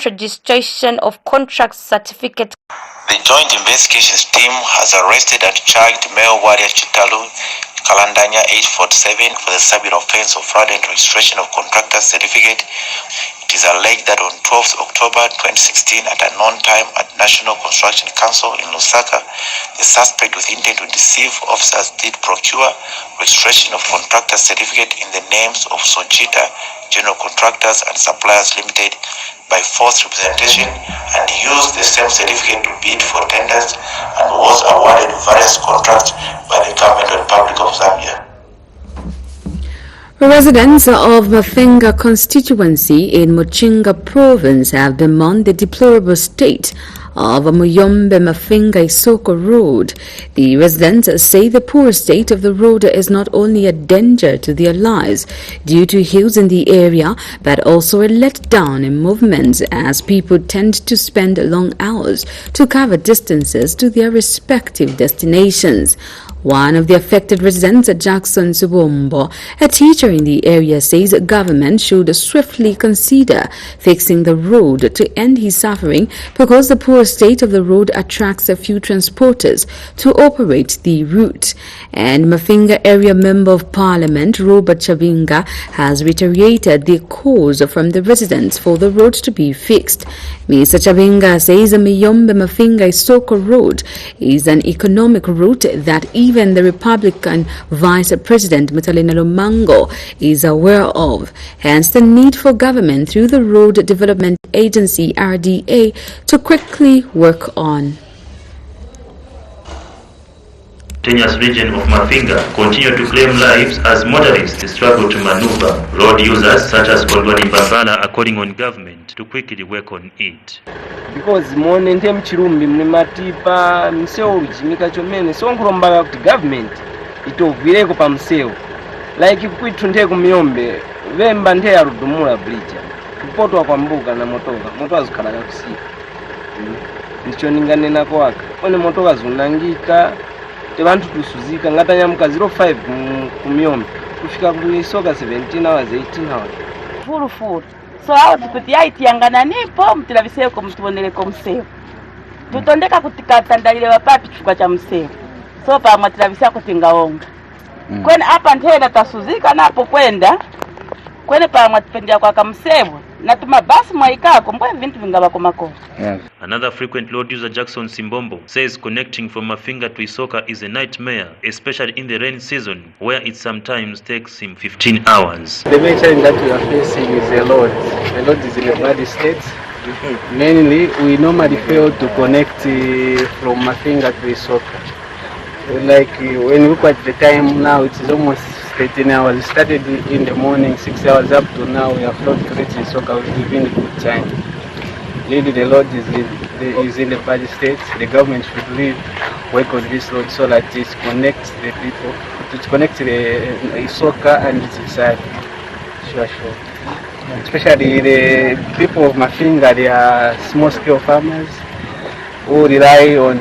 registration of contract certificate. The Joint Investigations Team has arrested and charged Mayor Waria Chitalu Kalandanya 847 for the subject offense of fraudulent registration of contractor certificate. It is alleged that on 12th October 2016 at a known time at National Construction Council in Lusaka, the suspect with intent to deceive officers did procure registration of contractor certificate in the names of Sojita General Contractors and Suppliers Limited by false representation and used the same certificate to bid for tenders and was awarded various contracts by the Government of the Republic of Zambia. Residents of Mafinga constituency in Muchinga province have bemoaned the deplorable state of Muyombe Mafinga Isoko Road. The residents say the poor state of the road is not only a danger to their lives due to hills in the area, but also a letdown in movements as people tend to spend long hours to cover distances to their respective destinations. One of the affected residents, Jackson Subombo, a teacher in the area, says the government should swiftly consider fixing the road to end his suffering because the poor state of the road attracts a few transporters to operate the route. And Mafinga area member of parliament, Robert Chavinga, has reiterated the calls from the residents for the road to be fixed. Mr. Chavinga says the Miyombe Mafinga Isoko Road is an economic route that even the Republican Vice President Mutalina Lumango is aware of. Hence the need for government through the Road Development Agency RDA to quickly work on. Tenyas region of Mafinga continue to claim lives as motorists struggle to maneuver. Road users such as Kondwani Bambala are calling on government to quickly work on it. Because monente mchirumbi mlimatipa mseo ujimika chomene sonkulombaga kuti government itovwireko pa mseo like kwitu nte kumiyombe vemba nte ya rudumula bridge kupotwa kwa mbuga na motoka zikhalaka kusiya ndicho ninganena kwaka one motoka zunangika te bantu tusuzika ngatanyamka 05 kumiyombe kufika kulisoka 17 hours 18 hours full. So hao tukutia itiangana nipo mtilaviseko mtuboneleko mseo tutondeka kutikatandalile wapapi chukwa cha mseo so pa matilavisia kutingaonga kwene hapa ntena tasuzika napo kwenda kwene pa matipendia kwa kamseo na tumabasi mwaikako mbwe vintu vingaba komako. Another frequent road user, Jackson Simbombo, says connecting from Mafinga to Isoka is a nightmare, especially in the rain season, where it sometimes takes him 15 hours. The main challenge that we are facing is the road. The road is in a bad state. Mainly, we normally fail to connect from Mafinga to Isoka. Like when you look at the time now, it is almost 13 hours. We started in the morning, 6 hours up to now. We have not reached Isoka within a good time. Really, the road is in a bad state. The government should really work on this road so that it connects the people, to connect the Isoka and its inside. Sure. Especially the people of Mafinga, they are small-scale farmers who rely on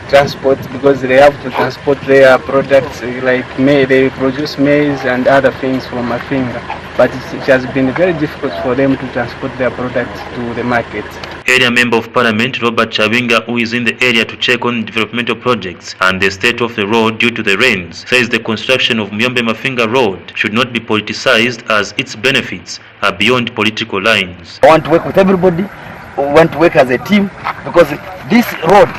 transport because they have to transport their products like they produce maize and other things from Mafinga. But it has been very difficult for them to transport their products to the market. Area Member of Parliament Robert Chavinga, who is in the area to check on developmental projects and the state of the road due to the rains, says the construction of Muyombe Mafinga Road should not be politicized as its benefits are beyond political lines. I want to work with everybody, we want to work as a team because this road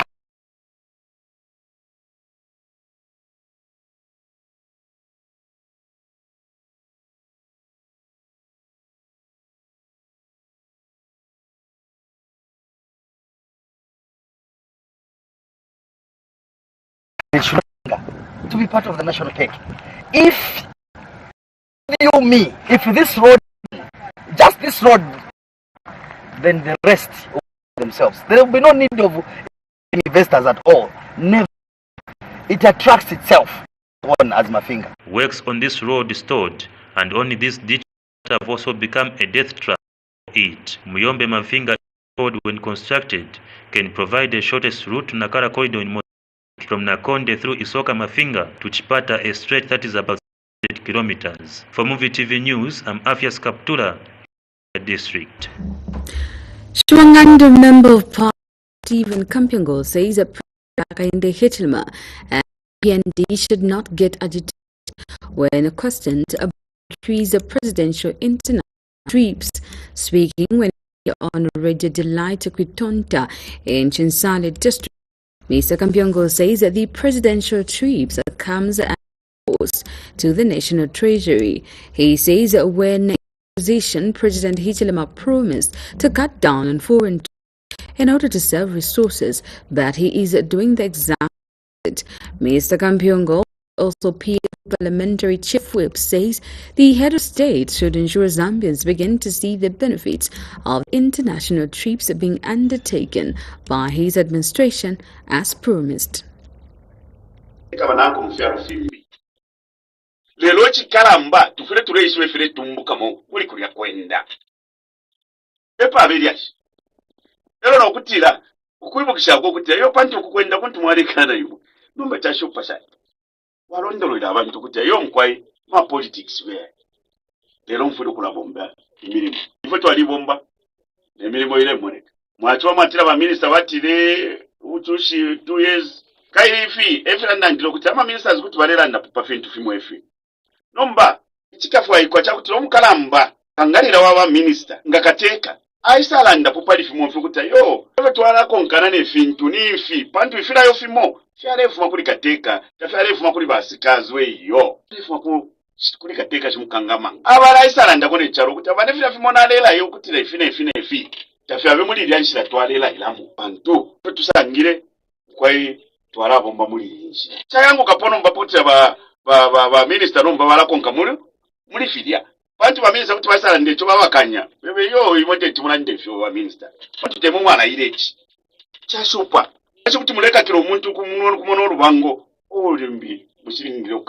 to be part of the national cake. If this road, just this road, then the rest of themselves. There will be no need of investors at all. Never. It attracts itself on as Mafinga. Works on this road stalled, and only this ditch have also become a death trap for it. Muyombe Mafinga road, when constructed, can provide the shortest route to Nakara corridor in from Nakonde through Isoka Mafinga to Chipata, a stretch that is about 100 kilometers. For Muvi TV News, I'm Afias Kaptura, district. Shwanganda Member of Parliament Stephen Kampiongo says that President in the Hichilma and PND should not get agitated when questioned about increase of presidential international trips. Speaking when on Radio Delight Kwitonta in Chinsale district, Mr. Kampiongo says that the presidential trips comes at cost to the national treasury. He says that when position, President Hichilema promised to cut down on foreign in order to save resources, but he is doing the exact opposite. Mr. Kampiongo, also parliamentary chief whip, says the head of state should ensure Zambians begin to see the benefits of international trips being undertaken by his administration as promised. Lelo chikalamba tufule tuleiswe file tumbuka mo kuli kulia kwenda pepa abeliashi lelo nokutira ukuyibukisha ko kutira yo panti okukwenda kuntu mwalikana yuko numba chashupa sha walondolera abantu kutira yo nkwai ma politics we lelo mfule kula bomba imirimo ifo twali bomba emirimo ile moneka mwachwa matira ba minister batire utushi 2 years kairifi efranda ndilo kutira ma ministers kuti balelanda papa fintu fimo efi nomba ichikafu kwa chakuti omukalamba kangalira wa minister ngakateka aisalanda popali fimo fukuta yo ebe twala konkana ne fintu nifi pantu ifira yo fimo fyalefu makuli kateka fyalefu makuli basikazwe yo fyalefu makuli kuli kateka chimukangama abala aisalanda kone charo kuti abane fira fimo nalela yo kutira ifine ifi tafyabe muri lyanshira twalela ilamu pantu tusangire kwai twala bomba muri yinshi chayangu kapono mbapotira ba minister nomba bala konka muri filia bantu ba minister kuti basala ndecho babakanya bebe yo imote timuna ndefyo ba minister bantu temu mwana ilechi chashupa acho kuti muleka kiro umuntu kumono rubango olimbi mushiringire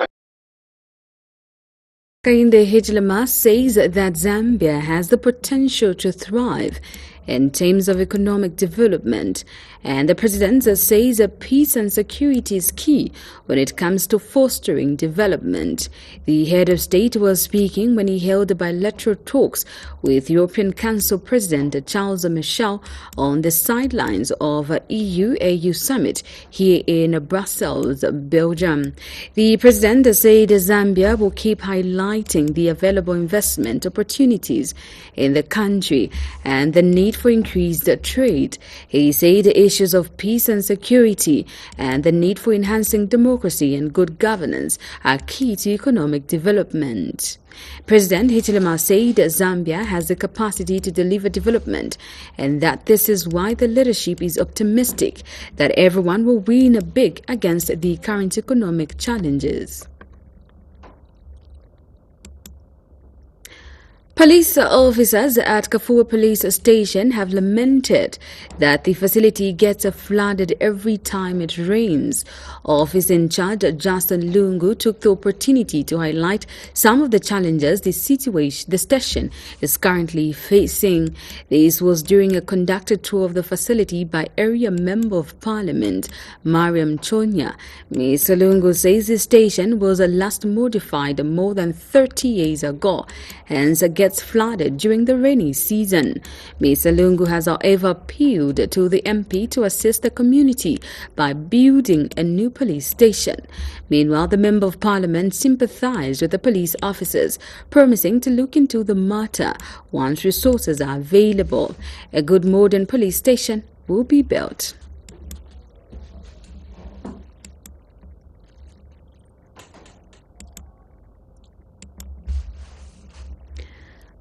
Kainde Hichilema says that Zambia has the potential to thrive in terms of economic development, and the president says that peace and security is key when it comes to fostering development. The head of state was speaking when he held bilateral talks with European Council President Charles Michel on the sidelines of EU-AU summit here in Brussels, Belgium. The president said Zambia will keep highlighting the available investment opportunities in the country and the need for increased trade. He said the issues of peace and security and the need for enhancing democracy and good governance are key to economic development. President Hichilema said Zambia has the capacity to deliver development and that this is why the leadership is optimistic that everyone will win big against the current economic challenges. Police officers at Kafua Police Station have lamented that the facility gets flooded every time it rains. Officer in charge Justin Lungu took the opportunity to highlight some of the challenges the station is currently facing. This was during a conducted tour of the facility by Area Member of Parliament Mariam Chonya. Mr. Lungu says the station was last modified more than 30 years ago, hence gets flooded during the rainy season. Mr. Lungu has however appealed to the MP to assist the community by building a new police station. Meanwhile, the Member of Parliament sympathized with the police officers, promising to look into the matter once resources are available. A good modern police station will be built.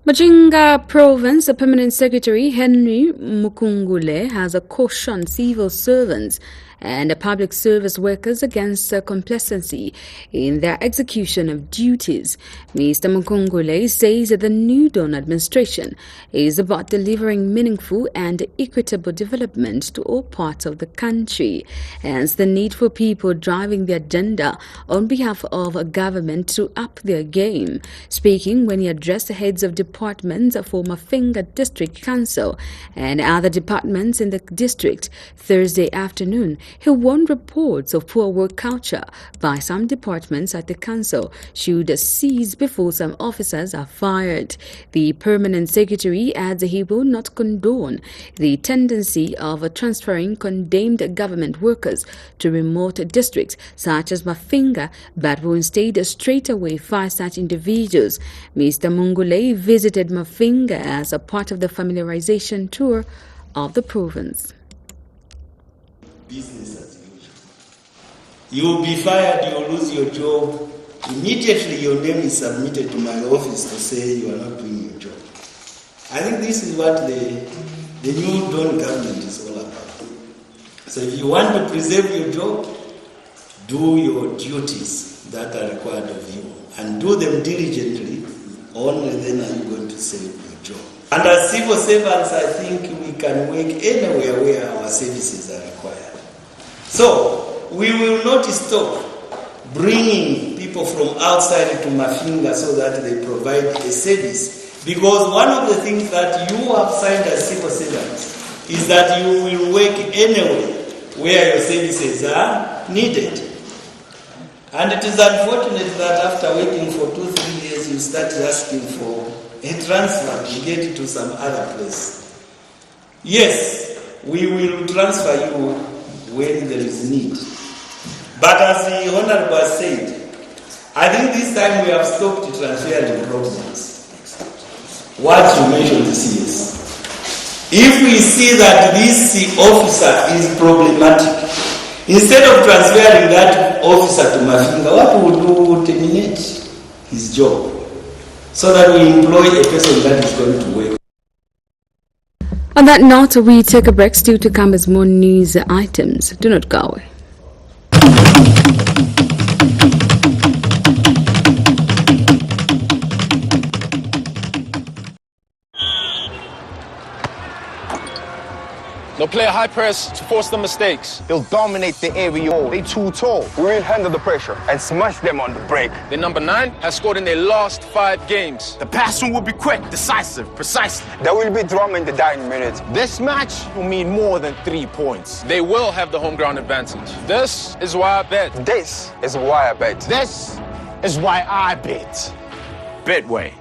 Machinga Province Permanent Secretary Henry Mukungule has cautioned civil servants and public service workers against complacency in their execution of duties. Mr. Mukungule says that the new Dawn administration is about delivering meaningful and equitable development to all parts of the country, hence the need for people driving the agenda on behalf of government to up their game. Speaking when he addressed the heads of departments for Mafinga District Council and other departments in the district Thursday afternoon, he warned reports of poor work culture by some departments at the council should cease before some officers are fired. The permanent secretary adds he will not condone the tendency of transferring condemned government workers to remote districts such as Mafinga, but will instead straightaway fire such individuals. Mr. Mungule visited Mafinga as a part of the familiarization tour of the province. Business as usual. You will be fired, you will lose your job. Immediately your name is submitted to my office to say you are not doing your job. I think this is what the new Dawn government is all about. So if you want to preserve your job, do your duties that are required of you and do them diligently. Only then are you going to save your job. And as civil servants, I think we can work anywhere where our services are required. So we will not stop bringing people from outside to Mafinga so that they provide a service. Because one of the things that you have signed as civil servants is that you will work anywhere where your services are needed. And it is unfortunate that after working for 2-3 years, you start asking for a transfer to get to some other place. Yes, we will transfer you when there is need. But as the Honorable has said, I think this time we have stopped transferring problems. What you mentioned is yes. If we see that this officer is problematic, instead of transferring that officer to Mafinga, what we will do, we will terminate his job so that we employ a person that is going to work. On that note, we take a break. Still to come as more news items. Do not go away. They'll play a high press to force the mistakes. They'll dominate the area. They too tall. We will handle the pressure and smash them on the break. The number 9 has scored in their last 5 games. The passing will be quick, decisive, precise. There will be drama in the dying minutes. This match will mean more than 3 points. They will have the home ground advantage. This is why I bet. This is why I bet. This is why I bet. Betway.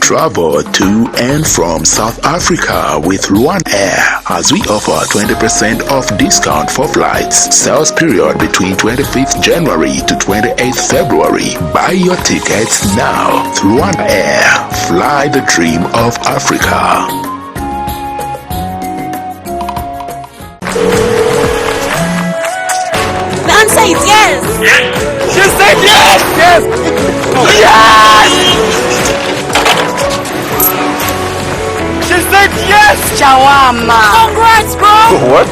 Travel to and from South Africa with Luan Air as we offer 20% off discount for flights. Sales period between 25th January to 28th February. Buy your tickets now. Luan Air. Fly the dream of Africa. Man says yes! Yes! She said yes! Yes! Yes! She said yes! Chawama! Congrats, bro! What?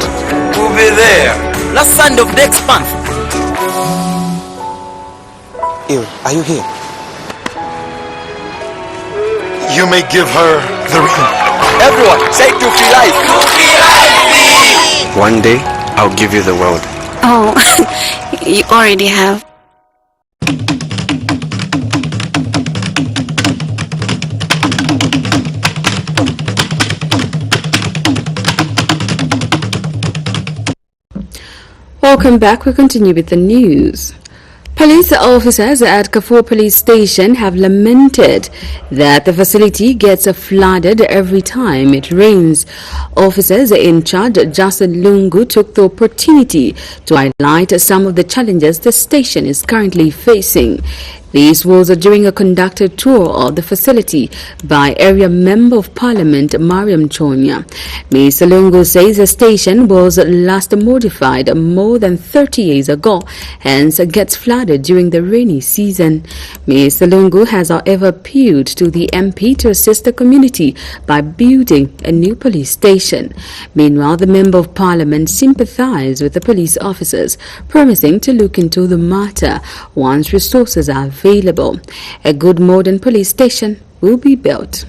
We'll be there. Last Sunday of next month. Ew, are you here? You may give her the ring. Everyone, say Tufi Life! Tufi Life! One day, I'll give you the world. Oh, you already have. Welcome back. We continue with the news. Police officers at Kafur Police Station have lamented that the facility gets flooded every time it rains. Officers in charge, Justin Lungu, took the opportunity to highlight some of the challenges the station is currently facing. This was during a conducted tour of the facility by Area Member of Parliament Mariam Chonya. Mr. Lungu says the station was last modified more than 30 years ago, hence gets flooded during the rainy season. Mr. Lungu has however appealed to the MP to assist the community by building a new police station. Meanwhile, the Member of Parliament sympathized with the police officers, promising to look into the matter once resources are available. A good modern police station will be built.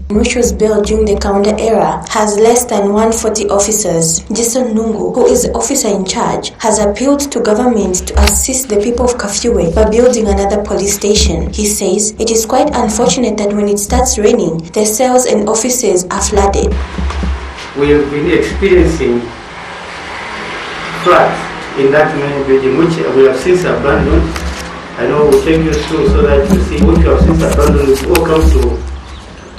which was built during the Kaunda era, has less than 140 officers. Jason Nungu, who is the officer in charge, has appealed to government to assist the people of Kafue by building another police station. He says it is quite unfortunate that when it starts raining, the cells and offices are flooded. We have been experiencing floods in that main building, which we have since abandoned. I know we'll take you through so that you see what we have since abandoned. We've all come to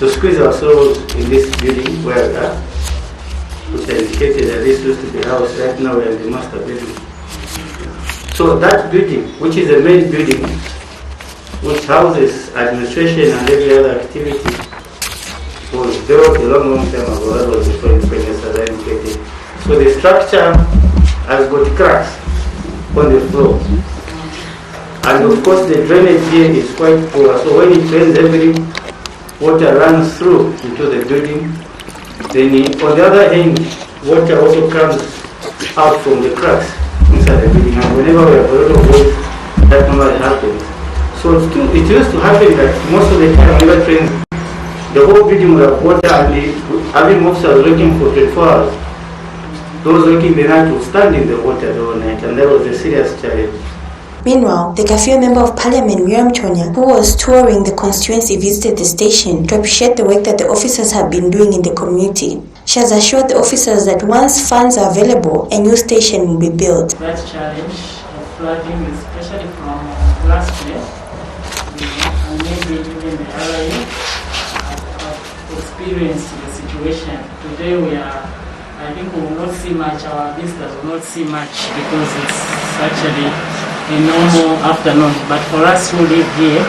squeeze ourselves in this building where we are, which I indicated that this used to be a house. Right now we are in the master building. So that building, which is the main building, which houses administration and every other activity, was built a long time ago. That was before independence, as I indicated. So the structure has got cracks on the floor. And of course the drainage here is quite poor. So when it rains heavily, water runs through into the building. Then on the other hand, water also comes out from the cracks inside the building. And whenever we have a lot of water, that normally happens. So it used to happen that most of the time when it rains, the whole building will have water, and having officers working for 24 hours. Those working the night will stand in the water the whole night, and that was a serious challenge. Meanwhile, the Kafue Member of Parliament Miriam Chonya, who was touring the constituency, visited the station to appreciate the work that the officers have been doing in the community. She has assured the officers that once funds are available, a new station will be built. That challenge of flooding, especially from last year, and maybe even the area, have experienced the situation. Today I think we will not see much, our visitors will not see much because it's actually a normal afternoon. But for us who live here,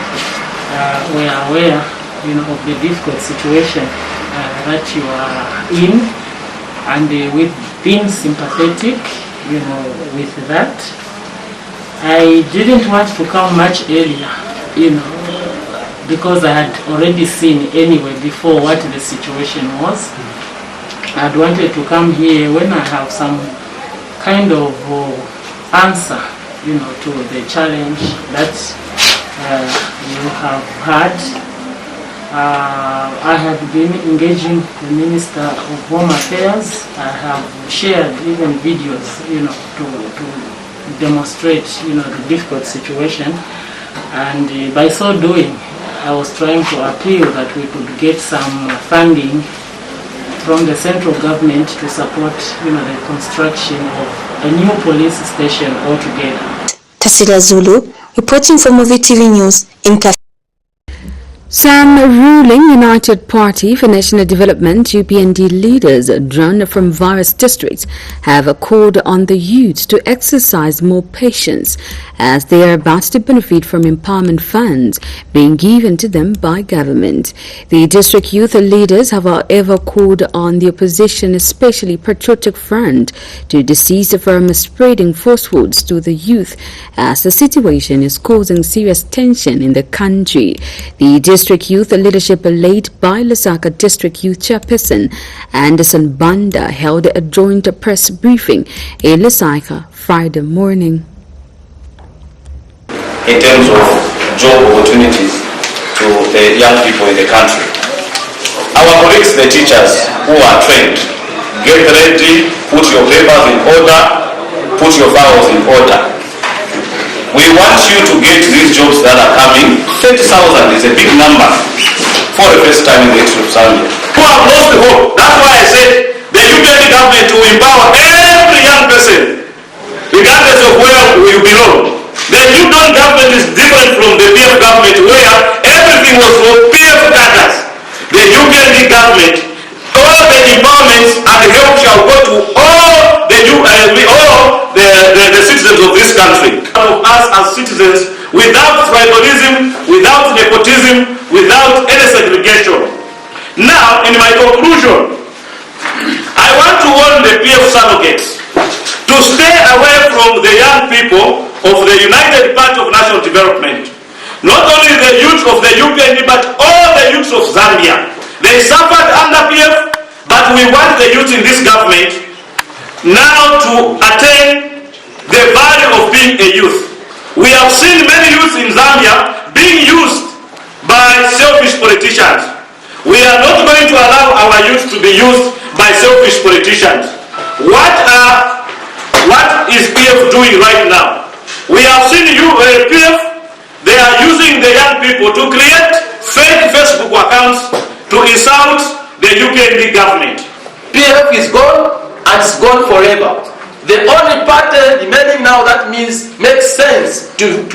we are aware, of the difficult situation that you are in, and we've been sympathetic, with that. I didn't want to come much earlier, because I had already seen anyway before what the situation was. I'd wanted to come here when I have some kind of answer, to the challenge that you have had. I have been engaging the Minister of Home Affairs. I have shared even videos, to demonstrate, the difficult situation. And by so doing, I was trying to appeal that we could get some funding from the central government to support, the construction of a new police station altogether. Tasila Zulu, reporting for Muvi TV News in Kafue. Some ruling United Party for National Development UPND leaders drawn from various districts have called on the youth to exercise more patience as they are about to benefit from empowerment funds being given to them by government. The district youth leaders have however called on the opposition, especially Patriotic Front, to desist from spreading falsehoods to the youth as the situation is causing serious tension in the country. The District Youth Leadership led by Lusaka District Youth Chairperson Anderson Banda held a joint press briefing in Lusaka Friday morning. In terms of job opportunities to the young people in the country, our colleagues, the teachers who are trained, get ready, put your papers in order, put your files in order. We want you to get these jobs that are coming. 30,000 is a big number for the first time in the history of Zambia. Who have lost the hope. That's why I said the UPND government will empower every young person, regardless of where you belong. The Newton government is different from the PF government, where everything was for PF cadres. The UPND government, all the empowerments and help shall go to all the citizens of this country. Of us as citizens, without tribalism, without nepotism, without any segregation. Now, in my conclusion, I want to warn the PF surrogates to stay away from the young people of the United Party of National Development. Not only the youth of the UPND, but all the youths of Zambia. They suffered under PF, but we want the youth in this government now to attain the value of being a youth. We have seen many youths in Zambia being used by selfish politicians. We are not going to allow our youth to be used by selfish politicians. What is PF doing right now? We have seen PF, they are using the young people to create fake Facebook accounts to insult the UKND government. PF is gone and it's gone forever. The only party remaining now that makes sense to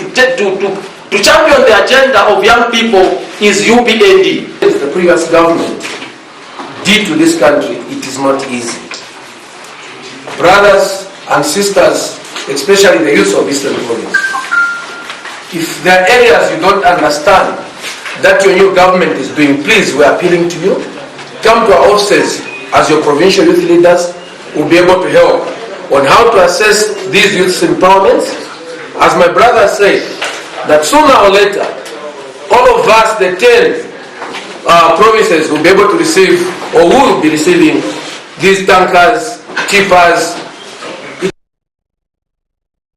champion the agenda of young people is UPND. As the previous government did to this country, it is not easy. Brothers and sisters, especially the youth of Eastern Province, if there are areas you don't understand that your new government is doing, please, we are appealing to you. Come to our offices as your provincial youth leaders. Will be able to help on how to assess these youth empowerments. As my brother said, that sooner or later, all of us, the 10 provinces, will be able to receive, or will be receiving, these tankers, tippers.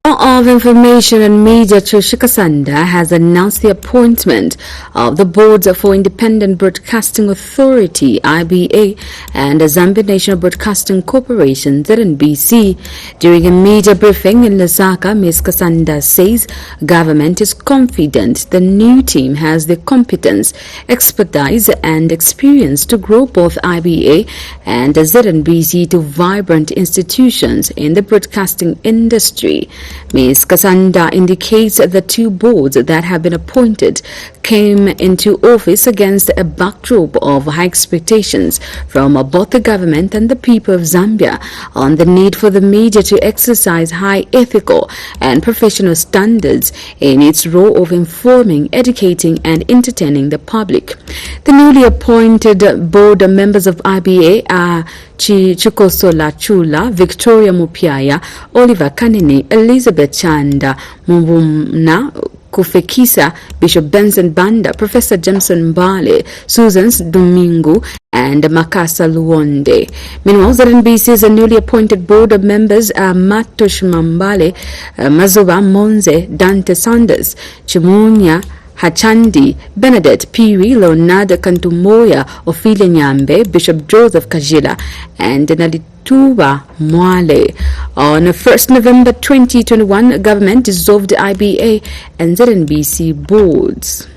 Of Information and Media Chushikasanda has announced the appointment of the boards for Independent Broadcasting Authority (IBA) and the Zambia National Broadcasting Corporation (ZNBC). During a media briefing in Lusaka, Ms. Kasanda says government is confident the new team has the competence, expertise and experience to grow both IBA and the ZNBC to vibrant institutions in the broadcasting industry. Ms. Kasanda indicates the two boards that have been appointed came into office against a backdrop of high expectations from both the government and the people of Zambia on the need for the media to exercise high ethical and professional standards in its role of informing, educating and entertaining the public. The newly appointed board members of IBA are Chikosola Chula, Victoria Mupiaya, Oliver Kanini, Elizabeth Chanda, Mubumna Kufekisa, Bishop Benson Banda, Professor Jameson Mbale, Susan Domingo, and Makasa Luonde. Meanwhile, ZNBC's newly appointed board of members are Matush Mambale, Mazoba Monze, Dante Sanders, Chimunya Hachandi, Benedict Piri, Leonardo Kantumoya, Ophelia Nyambe, Bishop Joseph Kajila, and Nalituba Mwale. On 1st November 2021, government dissolved the IBA and ZNBC boards.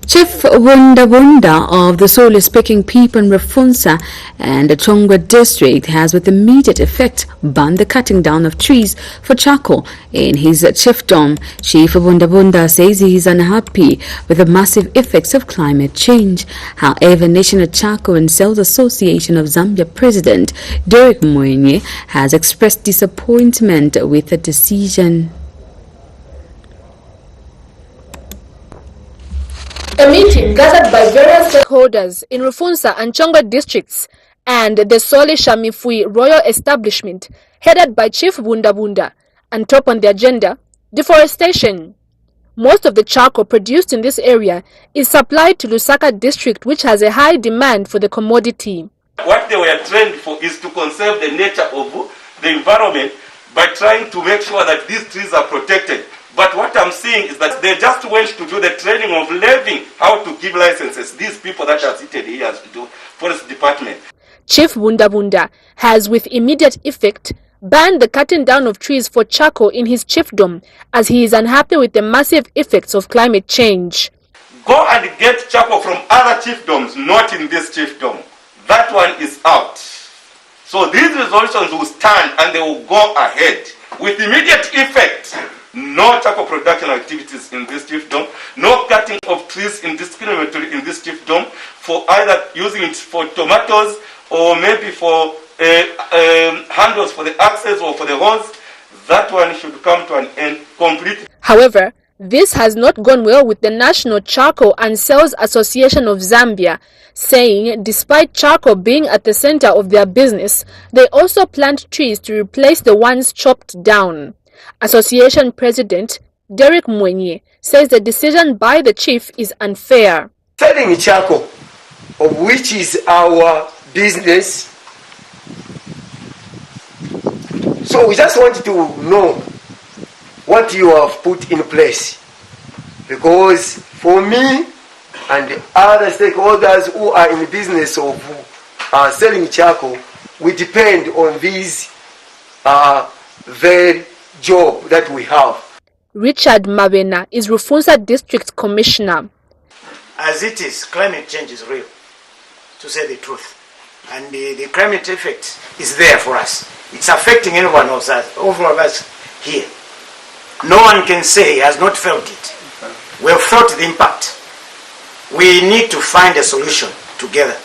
Chief Wunda Wunda of the Sole-speaking people in Refunsa and the Tongwa district has with immediate effect banned the cutting down of trees for charcoal in his chiefdom. Chief Wunda Wunda says he is unhappy with the massive effects of climate change. However, National Charcoal and Sales Association of Zambia President Derek Mwenye has expressed disappointment with the decision. A meeting gathered by various stakeholders in Rufunsa and Chongwa districts and the Sole Shamifui Royal Establishment headed by Chief Wunda Wunda, and top on the agenda, deforestation. Most of the charcoal produced in this area is supplied to Lusaka district, which has a high demand for the commodity. What they were trained for is to conserve the nature of the environment by trying to make sure that these trees are protected. But what I'm seeing is that they just went to do the training of learning how to give licenses. These people that are seated here as to do forest department. Chief Wunda Wunda has with immediate effect banned the cutting down of trees for charcoal in his chiefdom as he is unhappy with the massive effects of climate change. Go and get charcoal from other chiefdoms, not in this chiefdom. That one is out. So these resolutions will stand and they will go ahead with immediate effect. No charcoal production activities in this chiefdom, no cutting of trees indiscriminately in this chiefdom for either using it for tomatoes or maybe for handles for the axes or for the hose. That one should come to an end completely. However, this has not gone well with the National Charcoal and Sales Association of Zambia, saying despite charcoal being at the center of their business, they also plant trees to replace the ones chopped down. Association President Derek Mwenye says the decision by the chief is unfair. Selling charcoal, of which is our business, so we just want to know what you have put in place, because for me and other stakeholders who are in the business of selling charcoal, we depend on these very job that we have. Richard Mabena is Rufunsa District Commissioner. As it is, climate change is real, to say the truth. And the climate effect is there for us. It's affecting everyone else, all of us here. No one can say he has not felt it. We have felt the impact. We need to find a solution together.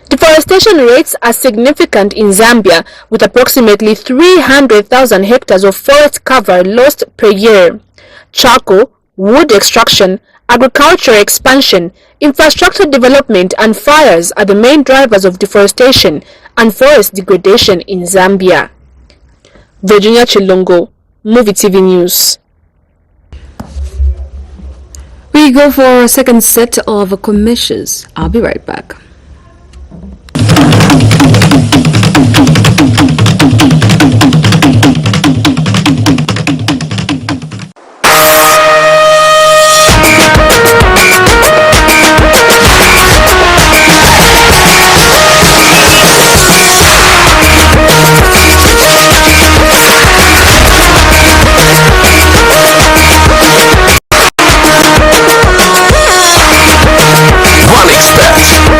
Deforestation rates are significant in Zambia, with approximately 300,000 hectares of forest cover lost per year. Charcoal, wood extraction, agricultural expansion, infrastructure development and fires are the main drivers of deforestation and forest degradation in Zambia. Virginia Chilongo, Muvi TV News. We go for a second set of commercials. I'll be right back.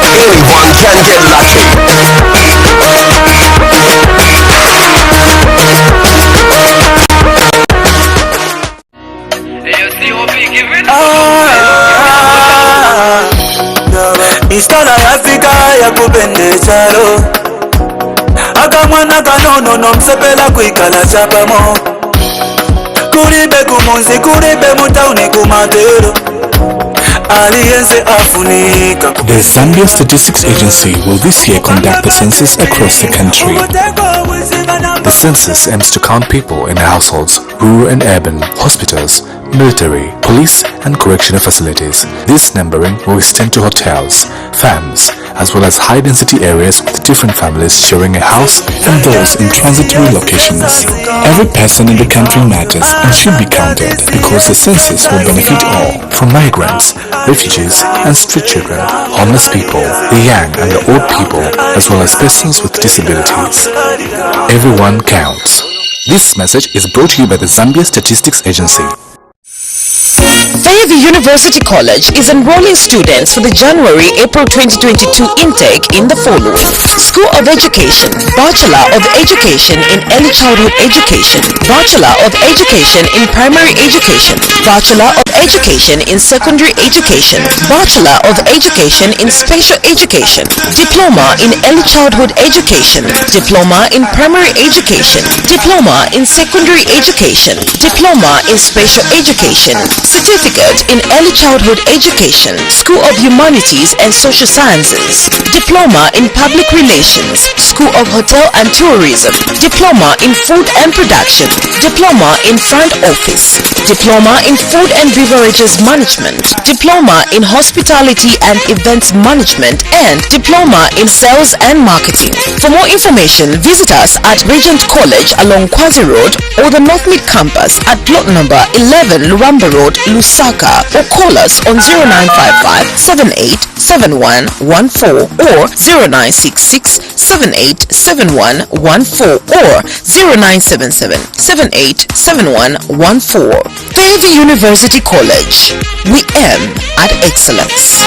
Anyone can get lucky. Istana ya Afrika ya kupende charo akamwana kanono nomsepela kwikala chapamo kuribe kumunzi kuribe mutauni kumatero. The Zambia Statistics Agency will this year conduct the census across the country. The census aims to count people in households, rural and urban, hospitals, military, police and correctional facilities. This numbering will extend to hotels, farms, as well as high-density areas with different families sharing a house and those in transitory locations. Every person in the country matters and should be counted because the census will benefit all, from migrants, refugees and street children, homeless people, the young and the old people, as well as persons with disabilities. Everyone counts. This message is brought to you by the Zambia Statistics Agency. Fairview University College is enrolling students for the January-April 2022 intake in the following: School of Education, Bachelor of Education in Early Childhood Education, Bachelor of Education in Primary Education, Bachelor of Education in Secondary Education, Bachelor of Education in Special Education, Diploma in Early Childhood Education, Diploma in Primary Education, Diploma in Secondary Education, Diploma in Special Education, Certificate in Early Childhood Education, School of Humanities and Social Sciences, Diploma in Public Relations, School of Hotel and Tourism, Diploma in Food and Production, Diploma in Front Office, Diploma in Food and Beverages Management, Diploma in Hospitality and Events Management, and Diploma in Sales and Marketing. For more information, visit us at Regent College along Kwazi Road or the North Mid Campus at plot number 11 Luamba Road, Lusaka, or call us on 0955 787114 or 0966 787114 or 0977 787114. Fairview University College. We aim at excellence.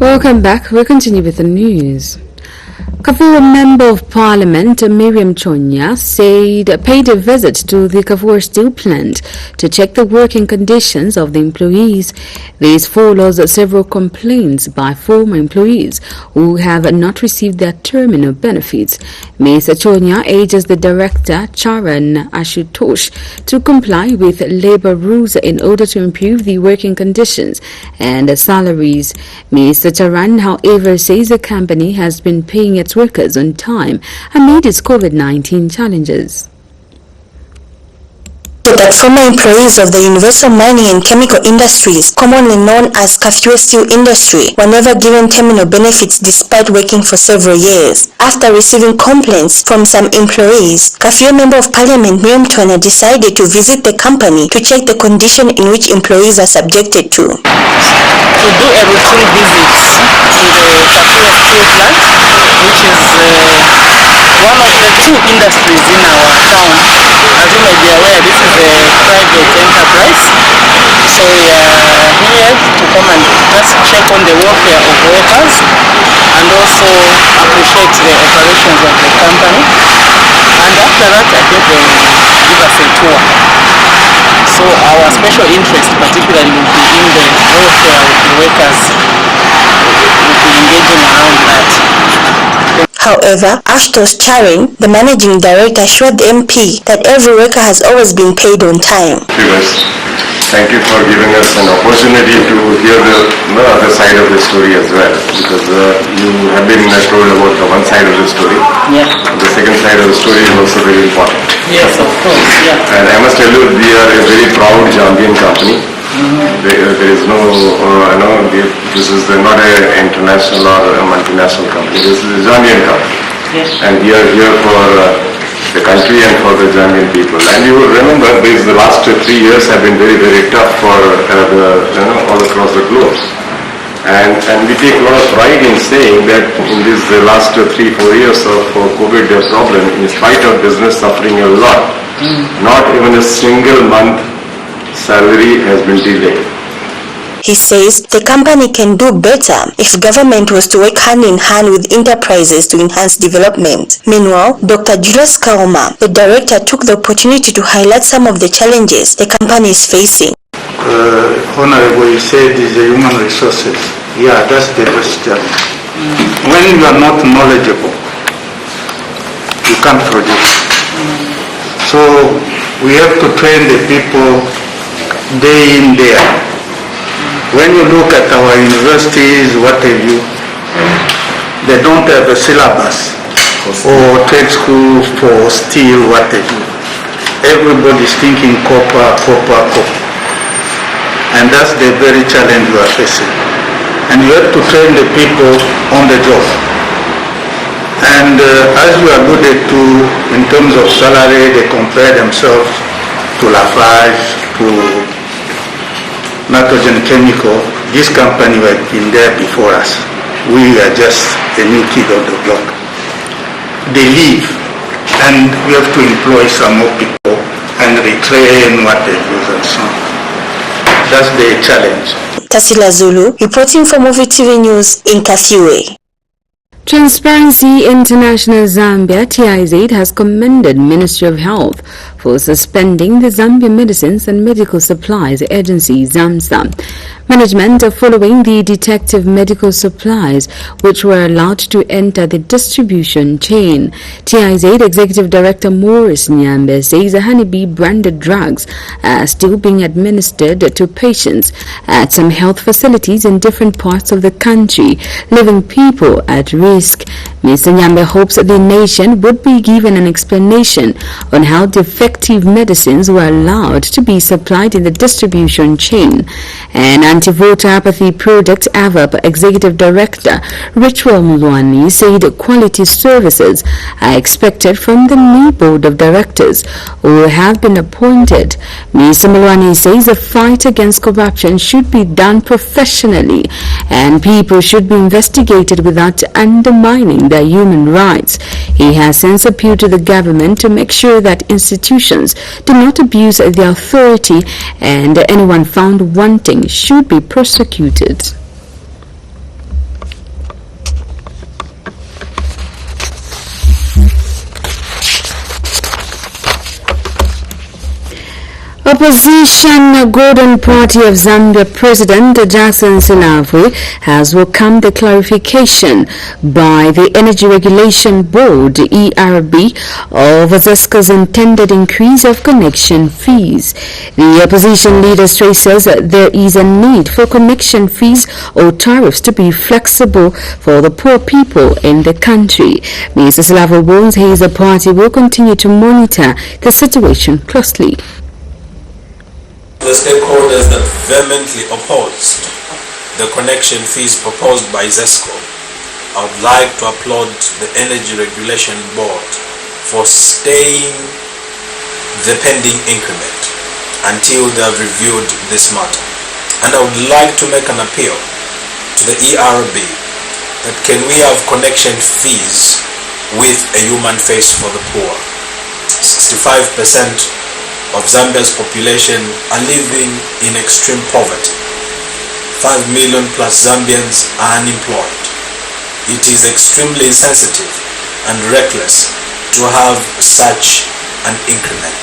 Welcome back. We'll continue with the news. Kafur Member of Parliament Miriam Chonya paid a visit to the Kafur Steel Plant to check the working conditions of the employees. This follows several complaints by former employees who have not received their terminal benefits. Ms. Chonya urges the Director, Charan Ashutosh, to comply with labour rules in order to improve the working conditions and salaries. Ms. Charan, however, says the company has been paying its workers on time amid its COVID-19 challenges. that former employees of the Universal Mining and Chemical Industries, commonly known as Kafue Steel Industry, were never given terminal benefits despite working for several years. After receiving complaints from some employees, Kafue Member of Parliament Miriam Twana decided to visit the company to check the condition in which employees are subjected to. To do a routine visit to the Kafue Steel plant, which is one of the two industries in our town. As you may be aware, this is a private enterprise. So we are here to come and just check on the welfare of workers and also appreciate the operations of the company. And after that, I think they will give us a tour. So our special interest particularly will be in the welfare of the workers. We'll be engaging around that. However, Ashtos Charing, the managing director, assured the MP that every worker has always been paid on time. Thank you for giving us an opportunity to hear the other side of the story as well, because you have been told about the one side of the story. Yeah. The second side of the story is also very important. Yes, of course. Yeah. And I must tell you, we are a very proud Zambian company. There is no, this is not an international or a multinational company. This is a Zambian company. Yes. And we are here for the country and for the Zambian people. And you will remember, the last 3 years have been very, very tough for all across the globe. And we take a lot of pride in saying that in the last 3-4 years of COVID problem, in spite of business suffering a lot, not even a single month salary has been delayed. He says the company can do better if government was to work hand in hand with enterprises to enhance development. Meanwhile, Dr. Julius Kauma, the director, took the opportunity to highlight some of the challenges the company is facing. Honorable, you said is the human resources. Yeah, that's the first challenge. When you are not knowledgeable, you can't produce. So we have to train the people day in, day out. When you look at our universities, what have you, they don't have a syllabus or trade school for steel, what have you. Everybody's thinking copper. And that's the very challenge we are facing. And you have to train the people on the job. And as you alluded to, in terms of salary, they compare themselves to Lafarge, to Nitrogen Chemical. This company has been there before us. We are just a new kid on the block. They leave, and we have to employ some more people and retrain what they do and so on. That's the challenge. Tasila Zulu, reporting for Muvi TV News in Kafue. Transparency International Zambia TIZ has commended Ministry of Health for suspending the Zambia Medicines and Medical Supplies Agency ZAMSA management following the detective medical supplies which were allowed to enter the distribution chain. TIZ Executive Director Maurice Nyambe says honeybee branded drugs are still being administered to patients at some health facilities in different parts of the country, leaving people at risk. Mr. Nyambe hopes the nation would be given an explanation on how defective medicines were allowed to be supplied in the distribution chain. An anti-voter apathy project AVAP Executive Director Ritual Mulwani said quality services are expected from the new board of directors who have been appointed. Mr. Mulwani says the fight against corruption should be done professionally and people should be investigated without undermining their human rights. He has since appealed to the government to make sure that institutions do not abuse their authority and anyone found wanting should be prosecuted. Opposition Golden Party of Zambia President Jackson Silavi has welcomed the clarification by the Energy Regulation Board ERB of ZESCO's intended increase of connection fees. The opposition leader stresses that there is a need for connection fees or tariffs to be flexible for the poor people in the country. Mr. Silavi warns his party will continue to monitor the situation closely. The stakeholders that vehemently opposed the connection fees proposed by ZESCO, I would like to applaud the Energy Regulation Board for staying the pending increment until they have reviewed this matter. And I would like to make an appeal to the ERB that can we have connection fees with a human face for the poor. 65% of Zambia's population are living in extreme poverty. 5 million plus Zambians are unemployed. It is extremely insensitive and reckless to have such an increment.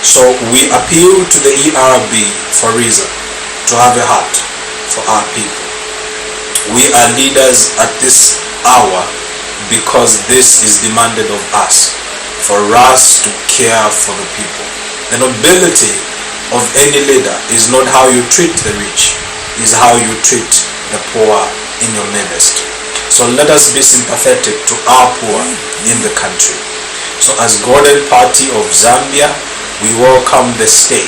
So we appeal to the ERB for reason to have a heart for our people. We are leaders at this hour because this is demanded of us, for us to care for the people. The nobility of any leader is not how you treat the rich, is how you treat the poor in your midst. So let us be sympathetic to our poor in the country. So as Golden Party of Zambia, we welcome the stay,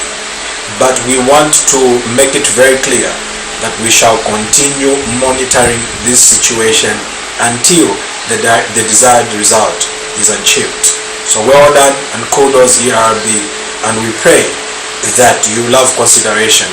but we want to make it very clear that we shall continue monitoring this situation until the desired result is achieved. So well done and kudos ERB, and we pray that you will have consideration.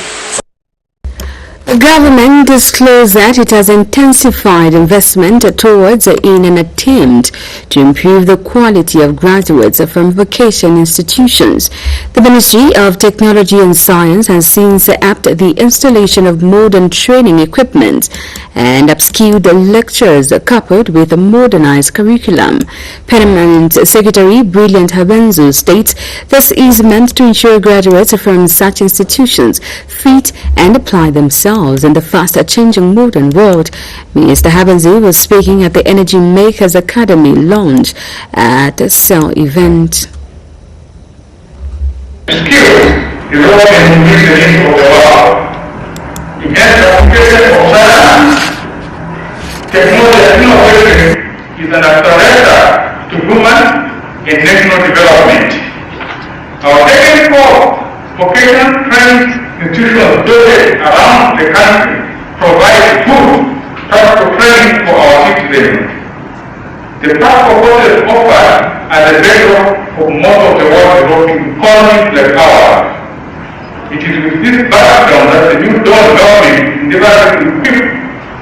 The government disclosed that it has intensified investment towards in an attempt to improve the quality of graduates from vocation institutions. The Ministry of Technology and Science has since upped the installation of modern training equipment and upskilled lecturers coupled with a modernized curriculum. Permanent Secretary Brilliant Habenzu states this is meant to ensure graduates from such institutions fit and apply themselves in the fast-changing modern world. Mr. Habenzu was speaking at the Energy Makers Academy launch at a Cell event. Skills is what can increase the needs of the world. In any application of science, technology and innovation is an accelerator to human and national development. Our technical vocational training institutions dotted around the country provide good practical training for our citizens. The practical courses offered are the bedrock of most of the world's developing economies like ours. It is with this background that the new Dawn government endeavors to equip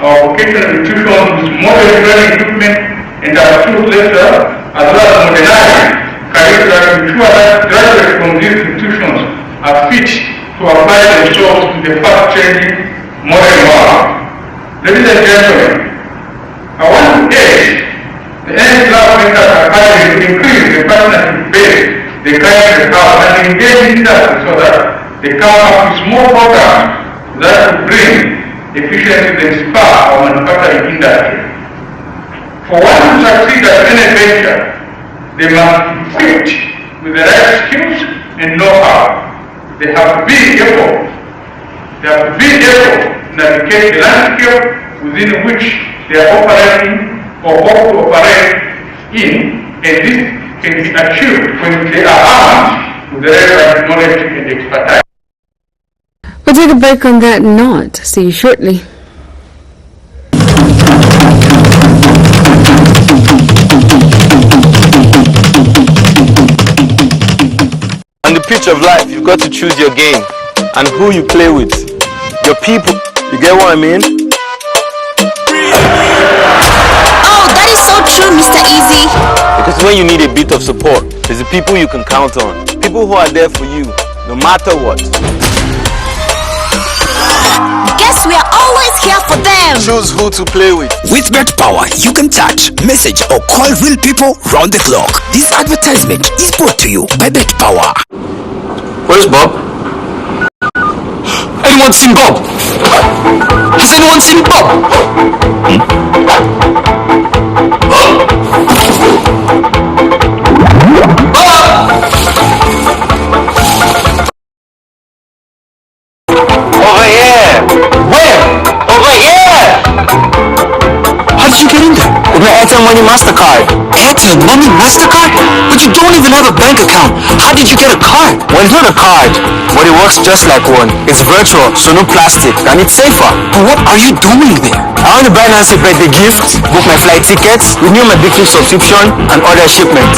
our vocational institutions with modern training equipment and our skilled lecturers, as well as modernized curricula to ensure that graduates from these institutions are fit to apply themselves to the fast-changing modern world. Ladies and gentlemen, I want to urge the Energy Makers Academy to increase the partnership base they currently have and engage industry so that they come up with more programs that will bring efficiency and spur our manufacturing industry. For one to succeed at any venture, they must be equipped with the right skills and know-how. They have to be able to navigate the landscape within which they are operating or hope to operate in, and this can be achieved when they are armed with the relevant knowledge and expertise. We'll take a break on that note. See you shortly. On the pitch of life, you've got to choose your game and who you play with. Your people. You get what I mean? Oh, that is so true, Mr. Easy. Because when you need a bit of support, there's the people you can count on. People who are there for you, no matter what. Guess we are always here for them. Choose who to play with. With Bet Power, you can chat, message, or call real people round the clock. This advertisement is brought to you by Bet Power. Where's Bob? Anyone seen Bob? Has anyone seen Bob? Over here! Where? Over here! How did you get in there? My Airtel Money MasterCard. Airtel Money MasterCard? But you don't even have a bank account. How did you get a card? Well, it's not a card, but it works just like one. It's virtual, so no plastic, and it's safer. But what are you doing there? I want to buy Nancy birthday gifts, book my flight tickets, renew my booking subscription, and order shipment.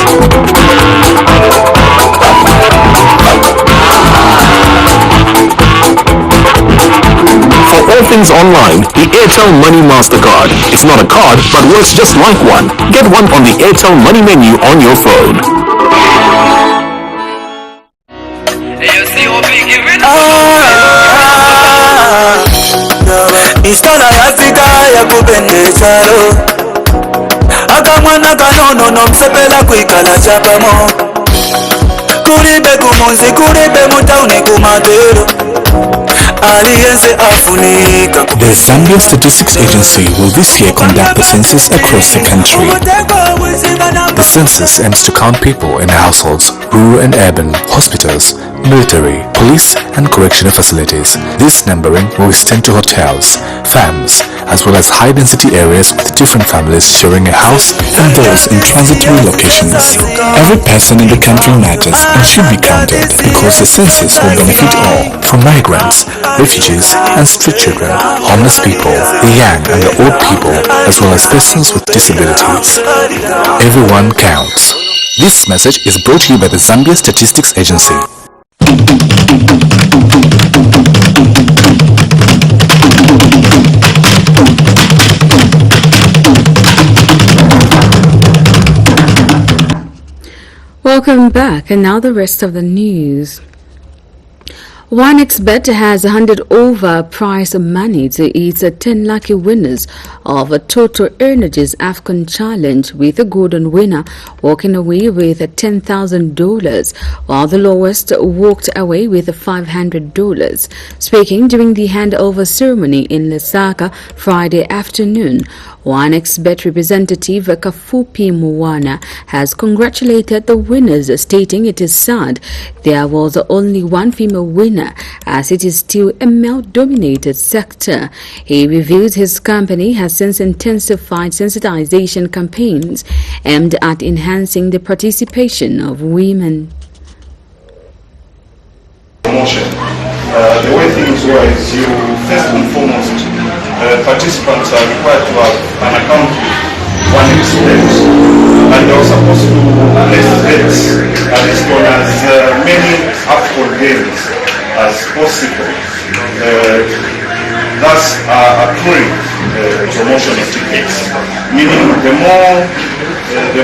For all things online, the Airtel Money MasterCard. It's not a card, but works just like one. Get one on the Airtel Money menu on your phone. Instana ya Afrika ya kupendezalo akamwana kanono nomsepela kwikala chapamo kulibe kumunzi kulibe mutauni kumadero aliyense afunika. The Zambia Statistics Agency will this year conduct the census across the country. The census aims to count people in households, rural and urban, hospitals, military, police and correctional facilities. This numbering will extend to hotels, farms, as well as high-density areas with different families sharing a house and those in transitory locations. Every person in the country matters and should be counted because the census will benefit all, from migrants, refugees and street children, homeless people, the young and the old people, as well as persons with disabilities. Everyone counts. This message is brought to you by the Zambia Statistics Agency. Welcome back, and now the rest of the news. 1xBet has handed over prize money to its 10 lucky winners of a Total Energies AFCON Challenge, with a golden winner walking away with $10,000, while the lowest walked away with $500. Speaking during the handover ceremony in Lusaka Friday afternoon, 1xBet representative Kafupi Mwana has congratulated the winners, stating it is sad there was only one female winner, as it is still a male-dominated sector. He revealed his company has since intensified sensitization campaigns aimed at enhancing the participation of women. Promotion. The way things were is you first and foremost, participants are required to have an account with 1xBet, and they are supposed to place bets at least on as many AFCON games as possible, thus accruing promotional tickets. Meaning the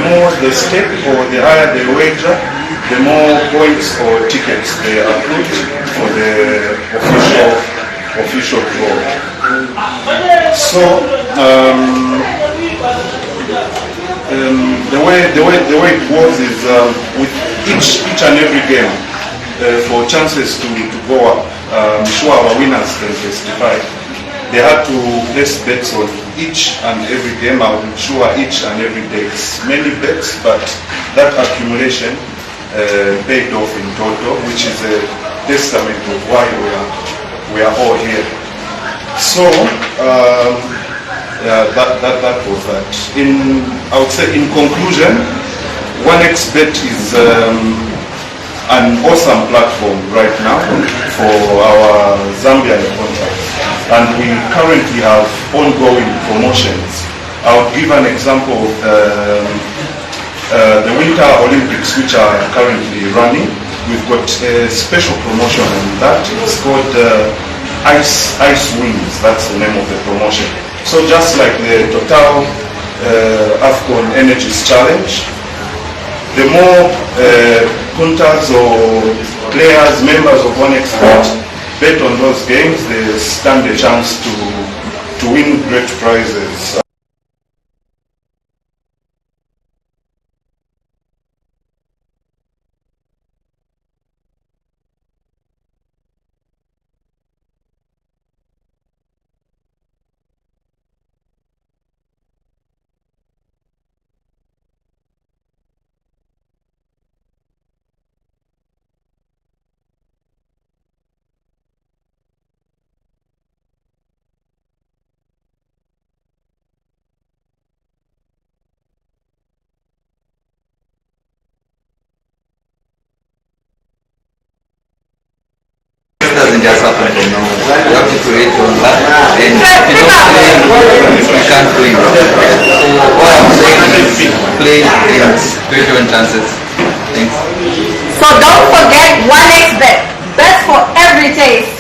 more the stake or the higher the wager, the more points or tickets they accrue for the official draw. So the way it was is with each and every game, for chances to go up, I'm sure our winners can testify, they had to place bets on each and every game. I'm sure each and every day. It's many bets, but that accumulation paid off in total, which is a testament of why we are all here. So that was that. I would say in conclusion, 1xBet is an awesome platform right now for our Zambian contracts, and we currently have ongoing promotions. I would give an example of the Winter Olympics, which are currently running. We've got a special promotion on that. It's called Ice Wings. That's the name of the promotion. So just like the Total AFCON Energies Challenge, the more punters or players, members of 1xBet bet on those games, they stand a chance to win great prizes. happen from now on. You have to create your own life. And if you don't play, you can't win. So what I'm saying is play and create your own chances. Thanks. So don't forget 1xBet. Best for every taste.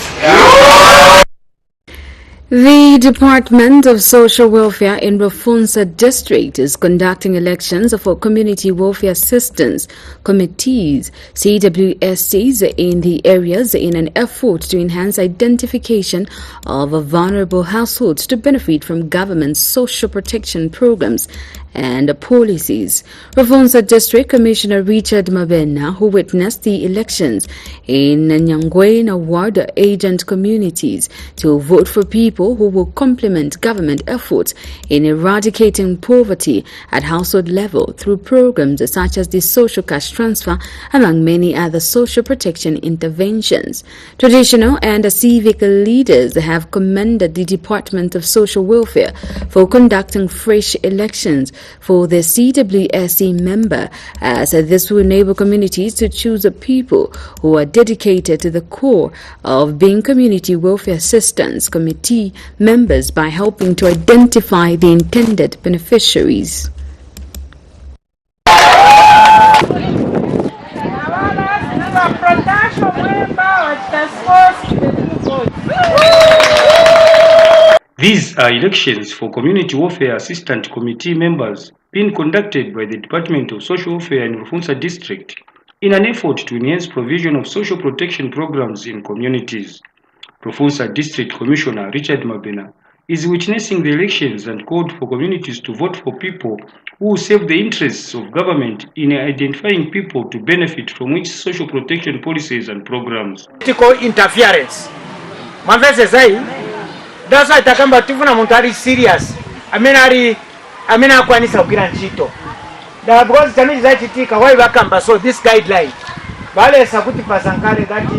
The Department of Social Welfare in Rufunsa District is conducting elections for Community Welfare Assistance Committees, CWSCs, in the areas in an effort to enhance identification of vulnerable households to benefit from government social protection programs and policies. Rufunsa District Commissioner Richard Mabena, who witnessed the elections in Nyangwena Ward agent communities to vote for people who will complement government efforts in eradicating poverty at household level through programs such as the social cash transfer, among many other social protection interventions. Traditional and civic leaders have commended the Department of Social Welfare for conducting fresh elections for the CWSC member, as this will enable communities to choose people who are dedicated to the core of being Community Welfare Assistance Committee members by helping to identify the intended beneficiaries. These are elections for Community Welfare Assistant Committee members being conducted by the Department of Social Welfare in Rufunsa District in an effort to enhance provision of social protection programs in communities. Rufunsa District Commissioner Richard Mabena is witnessing the elections and called for communities to vote for people who serve the interests of government in identifying people to benefit from which social protection policies and programs. Political interference. That's why takamba tifuna muntu ari serious. Amena akwanisa kukira nchito. Da because chamizi zachitika why bakamba so this guideline. Bale sakuti pasankale that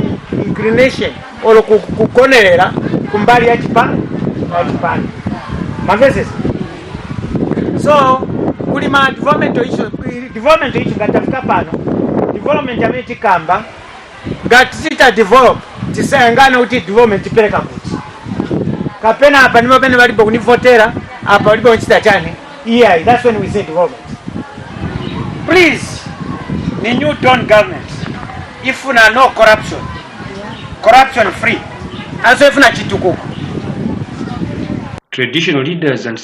inclination or kukonerera kumbali ya chipani. Mavese. So kulima development issue ngatafika pano. Development ameti kamba ngatisita develop tisayangana uti development pereka kuti. Kapena hapa nimo bene balipo kunivotera hapa balipo nchita chane. Yeah, that's when we say development. Please, the new tone government, if una no corruption free, also if una chitukuku. Traditional leaders and